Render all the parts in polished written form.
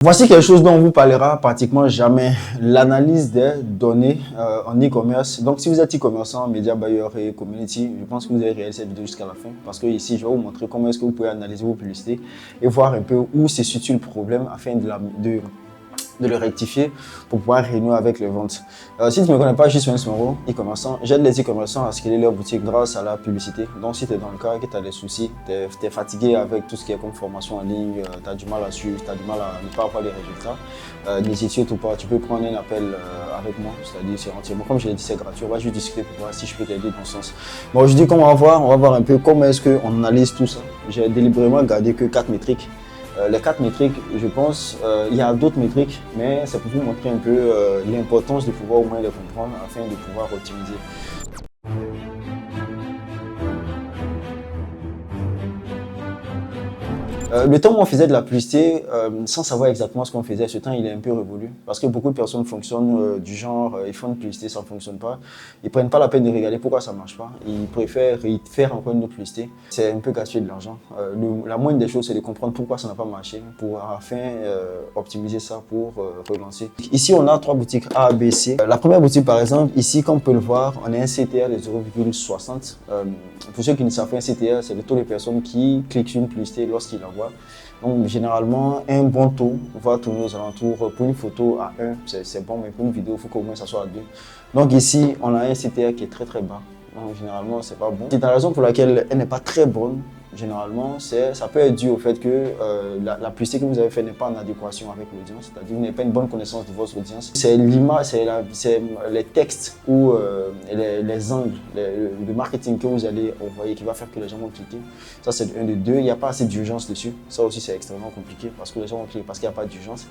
Voici quelque chose dont on vous parlera pratiquement jamais, l'analyse des données en e-commerce. Donc si vous êtes e-commerçant, média buyer et community, je pense que vous avez regardé cette vidéo jusqu'à la fin parce que ici je vais vous montrer comment est-ce que vous pouvez analyser vos publicités et voir un peu où se situe le problème afin de le rectifier pour pouvoir renouer avec les ventes. Si tu ne me connais pas, je suis Moro, e-commerçant. J'aide les e-commerçants à scaler leur boutique grâce à la publicité. Donc si tu es dans le cas que tu as des soucis, tu es fatigué avec tout ce qui est comme formation en ligne, tu as du mal à suivre, tu as du mal à ne pas avoir les résultats, n'hésite surtout pas, tu peux prendre un appel avec moi, c'est-à-dire c'est entièrement, comme je l'ai dit, c'est gratuit. On va juste discuter pour voir si je peux t'aider dans ce sens. Bon, je dis qu'on va voir un peu comment est-ce qu'on analyse tout ça. J'ai délibérément gardé que 4 métriques. Les 4 métriques, je pense, il y a d'autres métriques, mais c'est pour vous montrer un peu l'importance de pouvoir au moins les comprendre afin de pouvoir optimiser. Le temps où on faisait de la publicité sans savoir exactement ce qu'on faisait, ce temps il est un peu révolu parce que beaucoup de personnes fonctionnent du genre ils font une publicité, ça ne fonctionne pas, ils prennent pas la peine de regarder pourquoi ça ne marche pas, ils préfèrent faire encore une autre publicité. C'est un peu gaspiller de l'argent. La moindre des choses c'est de comprendre pourquoi ça n'a pas marché pour afin optimiser ça pour relancer. Ici on a 3 boutiques A, B, C. La première boutique par exemple, ici comme on peut le voir, on a un CTR de 0,60. Pour ceux qui ne savent pas, un CTR c'est le taux de personnes qui cliquent sur une publicité lorsqu'ils la voient. Donc généralement un bon taux va tourner aux alentours. Pour une photo à 1 c'est bon, mais pour une vidéo il faut qu'au moins ça soit à 2. Donc ici on a un CTR qui est très bas, donc généralement c'est pas bon. C'est la raison pour laquelle elle n'est pas très bonne. Généralement, ça peut être dû au fait que la publicité que vous avez faite n'est pas en adéquation avec l'audience, c'est-à-dire que vous n'avez pas une bonne connaissance de votre audience. C'est l'image, c'est les textes ou les angles, le marketing que vous allez envoyer qui va faire que les gens vont cliquer. Ça, c'est un de deux. Il n'y a pas assez d'urgence dessus. Ça aussi, c'est extrêmement compliqué parce que les gens vont cliquer parce qu'il n'y a pas d'urgence.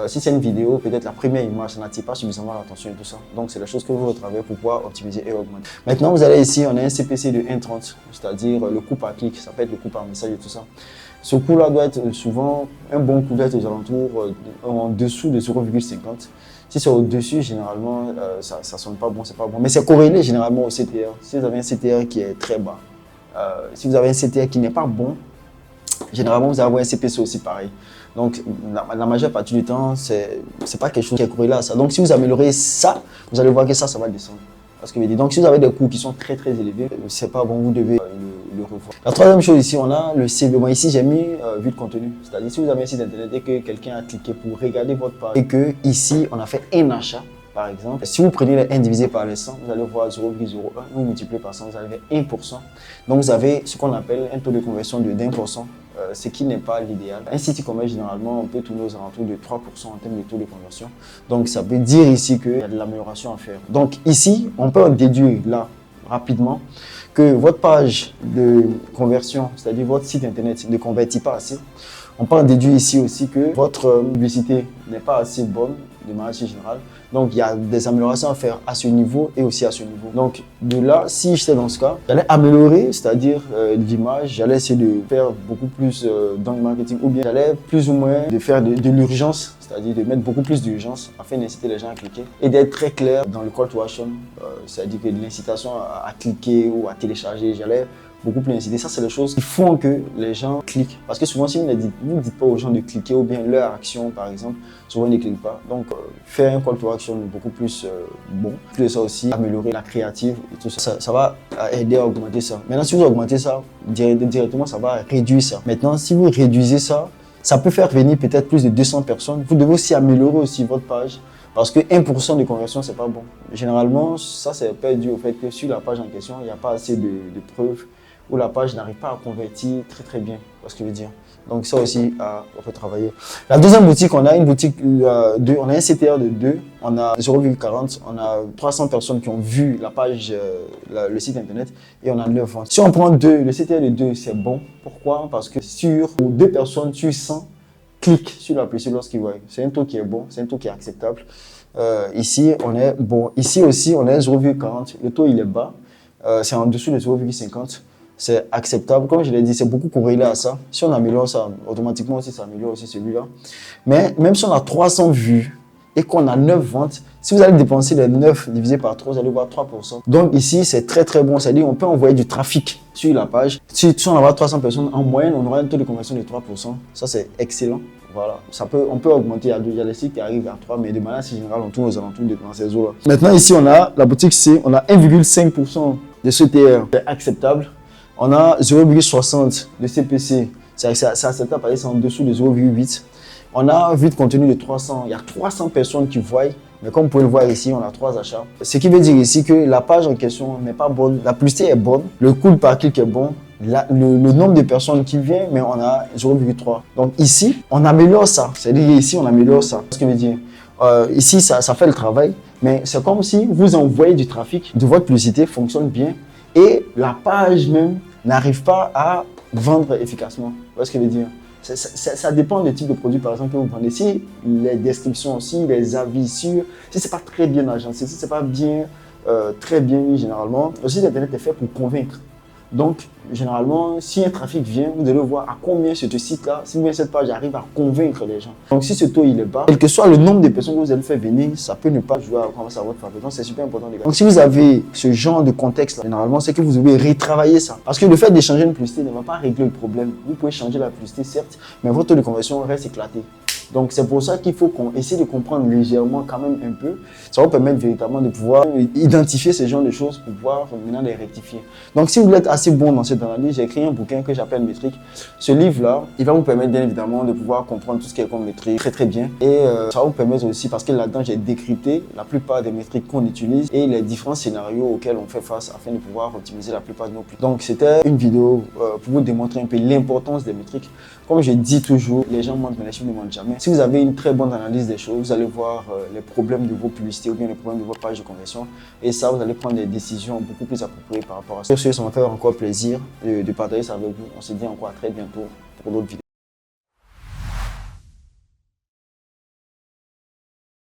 Si c'est une vidéo, peut-être la première image, ça n'attire pas suffisamment l'attention et tout ça. Donc, c'est la chose que vous retravaillez pour pouvoir optimiser et augmenter. Maintenant, vous allez ici, on a un CPC de 1,30, c'est-à-dire le coût par clic. Ça peut être le coût par message et tout ça. Ce coût-là doit être souvent, un bon coût doit être aux alentours, en dessous de 0,50. Si c'est au-dessus, généralement, ça ne sonne pas bon, c'est pas bon. Mais c'est corrélé généralement au CTR. Si vous avez un CTR qui est très bas, si vous avez un CTR qui n'est pas bon, généralement, vous allez avoir un CPC aussi pareil. Donc, la majeure partie du temps, c'est pas quelque chose qui est corrélé à ça. Donc, si vous améliorez ça, vous allez voir que ça va descendre. Parce que, donc, si vous avez des coûts qui sont très élevés, c'est pas bon, vous devez le revoir. La troisième chose ici, on a le CV. Bon, ici, j'ai mis vue de contenu. C'est-à-dire, si vous avez un site internet et que quelqu'un a cliqué pour regarder votre page et que ici, on a fait un achat, par exemple, si vous prenez les 1 divisé par les 100, vous allez voir 0,01, vous multipliez par 100, vous avez 1%. Donc, vous avez ce qu'on appelle un taux de conversion de 1%. Ce qui n'est pas l'idéal. Un site e-commerce, généralement, on peut tourner aux alentours de 3% en termes de taux de conversion. Donc, ça veut dire ici qu'il y a de l'amélioration à faire. Donc, ici, on peut en déduire là, rapidement, que votre page de conversion, c'est-à-dire votre site internet, ne convertit pas assez. On peut en déduire ici aussi que votre publicité n'est pas assez bonne de manière générale. Donc, il y a des améliorations à faire à ce niveau et aussi à ce niveau. Donc, de là, si j'étais dans ce cas, j'allais améliorer, c'est-à-dire l'image, j'allais essayer de faire beaucoup plus dans le marketing ou bien j'allais plus ou moins de faire de l'urgence, c'est-à-dire de mettre beaucoup plus d'urgence afin d'inciter les gens à cliquer et d'être très clair dans le call to action, c'est-à-dire que l'incitation à cliquer ou à télécharger, j'allais beaucoup plus inciter. Ça, c'est les choses qui font que les gens cliquent. Parce que souvent, si vous ne dites pas aux gens de cliquer ou bien leur action, par exemple, souvent ils ne cliquent pas. Donc, faire un call to action beaucoup plus bon. Plus de ça aussi, améliorer la créative et tout ça. Ça va aider à augmenter ça. Maintenant, si vous augmentez ça, directement, ça va réduire ça. Maintenant, si vous réduisez ça, ça peut faire venir peut-être plus de 200 personnes. Vous devez aussi améliorer aussi votre page. Parce que 1% de conversion, c'est pas bon. Généralement, ça, c'est pas dû au fait que sur la page en question, il n'y a pas assez de preuves où la page n'arrive pas à convertir très bien, ce que je veux dire. Donc ça aussi à retravailler. La deuxième boutique, on a une boutique on a un CTR de 2, on a 0,40, on a 300 personnes qui ont vu la page, le site internet et on a 9 ventes. Si on prend 2, le CTR de 2, c'est bon. Pourquoi? Parce que sur 2 personnes sur 100 cliquent sur la publicité lorsqu'ils voient. C'est un taux qui est bon, c'est un taux qui est acceptable. Ici, on est bon. Ici aussi, on est 0,40. Le taux, il est bas. C'est en dessous de 0,50. C'est acceptable. Comme je l'ai dit, c'est beaucoup corrélé à ça. Si on améliore ça, automatiquement aussi, ça améliore aussi celui-là. Mais même si on a 300 vues et qu'on a 9 ventes, si vous allez dépenser les 9 divisé par 3, vous allez voir 3%. Donc ici, c'est très bon. C'est-à-dire qu'on peut envoyer du trafic sur la page. Si on a 300 personnes, en moyenne, on aura un taux de conversion de 3%. Ça, c'est excellent. Voilà, on peut augmenter. Il y a des sites qui arrivent à 3, mais de manière générale, on tourne aux alentours dans ces eaux-là. Maintenant, ici, on a la boutique C, on a 1,5% de CTR, c'est acceptable. On a 0,60 de CPC, c'est acceptable parce que c'est en dessous de 0,8. On a un vide contenu de 300, il y a 300 personnes qui voient. Mais comme vous pouvez le voir ici, on a 3 achats. Ce qui veut dire ici que la page en question n'est pas bonne. La publicité est bonne, le coût par clic est bon, le nombre de personnes qui viennent, mais on a 0,3. Donc ici, on améliore ça. C'est-à-dire ici, on améliore ça. Ce qui veut dire, ici, ça fait le travail, mais c'est comme si vous envoyez du trafic, de votre publicité fonctionne bien et la page même n'arrive pas à vendre efficacement. Vous voyez ce que je veux dire? Ça dépend du type de produit, par exemple, que vous vendez. Si les descriptions aussi, les avis sur, si ce n'est pas très bien agencé, si ce n'est pas bien, très bien mis généralement, le site internet est fait pour convaincre. Donc, généralement, si un trafic vient, vous allez voir à combien ce site-là, si bien cette page arrive à convaincre les gens. Donc, si ce taux il est bas, quel que soit le nombre de personnes que vous allez faire venir, ça peut ne pas jouer à votre faveur. Donc, c'est super important, les gars. Donc, si vous avez ce genre de contexte-là, généralement, c'est que vous devez retravailler ça. Parce que le fait de changer une publicité ne va pas régler le problème. Vous pouvez changer la publicité, certes, mais votre taux de conversion reste éclaté. Donc, c'est pour ça qu'il faut qu'on essaie de comprendre légèrement quand même un peu. Ça va vous permettre véritablement de pouvoir identifier ce genre de choses pour pouvoir maintenant les rectifier. Donc, si vous êtes assez bon dans cette analyse, j'ai écrit un bouquin que j'appelle Métrique. Ce livre-là, il va vous permettre bien évidemment de pouvoir comprendre tout ce qui est comme métrique très bien. Et ça va vous permettre aussi, parce que là-dedans, j'ai décrypté la plupart des métriques qu'on utilise et les différents scénarios auxquels on fait face afin de pouvoir optimiser la plupart de nos clients. Donc, c'était une vidéo pour vous démontrer un peu l'importance des métriques. Comme je dis toujours, les gens mentent, mais les chiffres ne mentent jamais. Si vous avez une très bonne analyse des choses, vous allez voir les problèmes de vos publicités ou bien les problèmes de votre page de conversion. Et ça, vous allez prendre des décisions beaucoup plus appropriées par rapport à ça. Sur ce, ça m'a fait encore plaisir de partager ça avec vous. On se dit encore à très bientôt pour d'autres vidéos.